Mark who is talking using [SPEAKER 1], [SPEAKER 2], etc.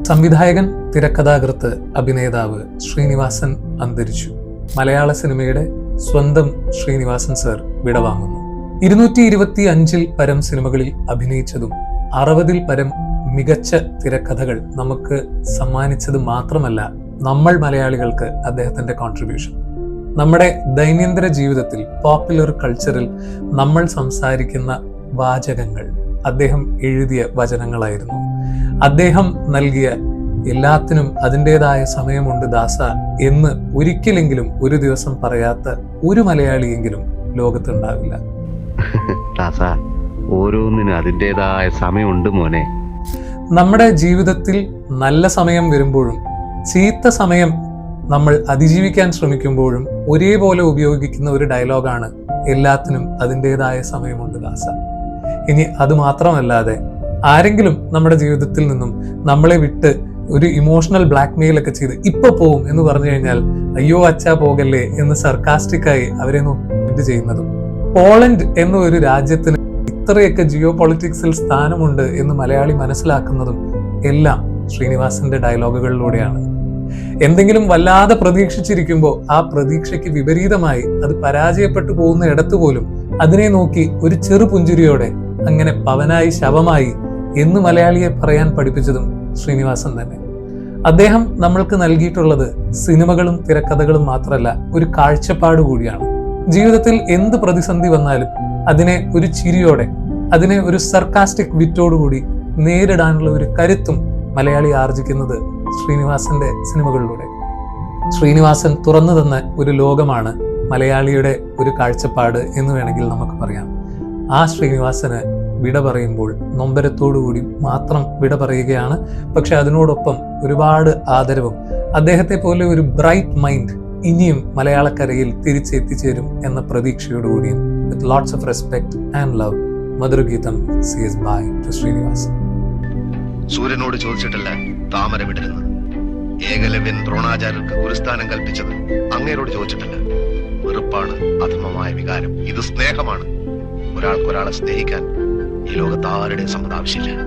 [SPEAKER 1] സംവിധായകൻ, തിരക്കഥാകൃത്ത്, അഭിനേതാവ് ശ്രീനിവാസൻ അന്തരിച്ചു. മലയാള സിനിമയുടെ സ്വന്തം ശ്രീനിവാസൻ സർ വിടവാങ്ങുന്നു. 225 പരം സിനിമകളിൽ അഭിനയിച്ചതും 60 പരം മികച്ച തിരക്കഥകൾ നമുക്ക് സമ്മാനിച്ചത് മാത്രമല്ല, നമ്മൾ മലയാളികൾക്ക് അദ്ദേഹത്തിന്റെ കോൺട്രിബ്യൂഷൻ. നമ്മുടെ ദൈനംദിന ജീവിതത്തിൽ, പോപ്പുലർ കൾച്ചറിൽ നമ്മൾ സംസാരിക്കുന്ന വാചകങ്ങൾ അദ്ദേഹം എഴുതിയ വചനങ്ങളായിരുന്നു. അദ്ദേഹം നൽകിയ എല്ലാത്തിനും അതിൻ്റെതായ സമയമുണ്ട് ദാസ എന്ന് ഒരിക്കലെങ്കിലും ഒരു ദിവസം പറയാത്ത ഒരു മലയാളിയെങ്കിലും ലോകത്തുണ്ടാവില്ല.
[SPEAKER 2] ഓരോന്നിനും അതിൻ്റെതായ സമയമുണ്ട് മോനെ.
[SPEAKER 1] നമ്മുടെ ജീവിതത്തിൽ നല്ല സമയം വരുമ്പോഴും ചീത്ത സമയം നമ്മൾ അതിജീവിക്കാൻ ശ്രമിക്കുമ്പോഴും ഒരേപോലെ ഉപയോഗിക്കുന്ന ഒരു ഡയലോഗാണ് എല്ലാത്തിനും അതിൻ്റെതായ സമയമുണ്ട് ദാസ. ഇനി അത് മാത്രമല്ലാതെ ആരെങ്കിലും നമ്മുടെ ജീവിതത്തിൽ നിന്നും നമ്മളെ വിട്ട് ഒരു ഇമോഷണൽ ബ്ലാക്ക് മെയിൽ ഒക്കെ ചെയ്ത് ഇപ്പൊ പോവും എന്ന് പറഞ്ഞു കഴിഞ്ഞാൽ അയ്യോ അച്ഛാ പോകല്ലേ എന്ന് സർക്കാസ്റ്റിക്കായി അവരെ നോക്കി ചെയ്യുന്നതും, പോളണ്ട് എന്ന ഒരു രാജ്യത്തിന് ഇത്രയൊക്കെ ജിയോ പൊളിറ്റിക്സിൽ സ്ഥാനമുണ്ട് എന്ന് മലയാളി മനസ്സിലാക്കുന്നതും എല്ലാം ശ്രീനിവാസന്റെ ഡയലോഗുകളിലൂടെയാണ്. എന്തെങ്കിലും വല്ലാതെ പ്രതീക്ഷിച്ചിരിക്കുമ്പോൾ ആ പ്രതീക്ഷയ്ക്ക് വിപരീതമായി അത് പരാജയപ്പെട്ടു പോകുന്ന ഇടത്ത് പോലും അതിനെ നോക്കി ഒരു ചെറു പുഞ്ചിരിയോടെ അങ്ങനെ പവനായി ശവമായി എന്ന് മലയാളിയെ പറയാൻ പഠിപ്പിച്ചതും ശ്രീനിവാസൻ തന്നെ. അദ്ദേഹം നമ്മൾക്ക് നൽകിയിട്ടുള്ളത് സിനിമകളും തിരക്കഥകളും മാത്രമല്ല, ഒരു കാഴ്ചപ്പാട് കൂടിയാണ്. ജീവിതത്തിൽ എന്ത് പ്രതിസന്ധി വന്നാലും അതിനെ ഒരു ചിരിയോടെ, അതിനെ ഒരു സർക്കാസ്റ്റിക് വിറ്റോടുകൂടി നേരിടാനുള്ള ഒരു കരുത്തും മലയാളി ആർജിക്കുന്നത് ശ്രീനിവാസന്റെ സിനിമകളിലൂടെ. ശ്രീനിവാസൻ തുറന്നു തന്ന ഒരു ലോകമാണ് മലയാളിയുടെ ഒരു കാഴ്ചപ്പാട് എന്ന് വേണമെങ്കിൽ നമുക്ക് പറയാം. ആ ശ്രീനിവാസന് വിട പറയുമ്പോൾ നൊമ്പരത്തോടുകൂടി മാത്രം വിട പറയുകയാണ്. പക്ഷെ അതിനോടൊപ്പം ഒരുപാട് ആദരവും, അദ്ദേഹത്തെ പോലെ ഒരു ബ്രൈറ്റ് മൈൻഡ് ഇനിയും മലയാളക്കരയിൽ തിരിച്ചെത്തിച്ചേരും എന്ന പ്രതീക്ഷയോടുകൂടിയും with lots of respect and love, Madhurageetham says bye to Sreenivasan.
[SPEAKER 3] സൂര്യനോട് ചോദിച്ചിട്ടല്ല താമര വിടരുന്നത്. ഏകലവ്യൻ ദ്രോണാചാര്യർക്ക് ഗുരുസ്ഥാനം കൽപ്പിച്ചത് അങ്ങേരോട് ചോദിച്ചിട്ടല്ല. വെറുപ്പാണ് അധമമായ വികാരം. ഇത് സ്നേഹമാണ്. ഒരാൾക്കൊരാളെ സ്നേഹിക്കാൻ ഈ ലോകത്ത് ആരുടെയും സമ്മതം ആവശ്യമില്ല.